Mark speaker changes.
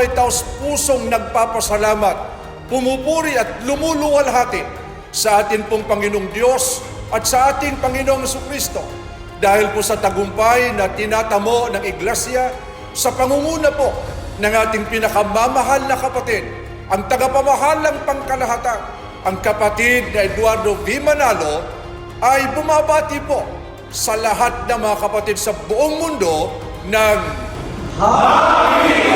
Speaker 1: ay taos-pusong nagpapasalamat, pumupuri at lumuluwalhati sa atin pong Panginoong Diyos at sa ating Panginoong Jesucristo dahil po sa tagumpay na tinatamo ng Iglesia sa pangunguna po ng ating pinakamamahal na kapatid, ang tagapamahalang pangkalahatan, ang kapatid na Eduardo V. Manalo, ay bumabati po sa lahat ng mga kapatid sa buong mundo ng Happy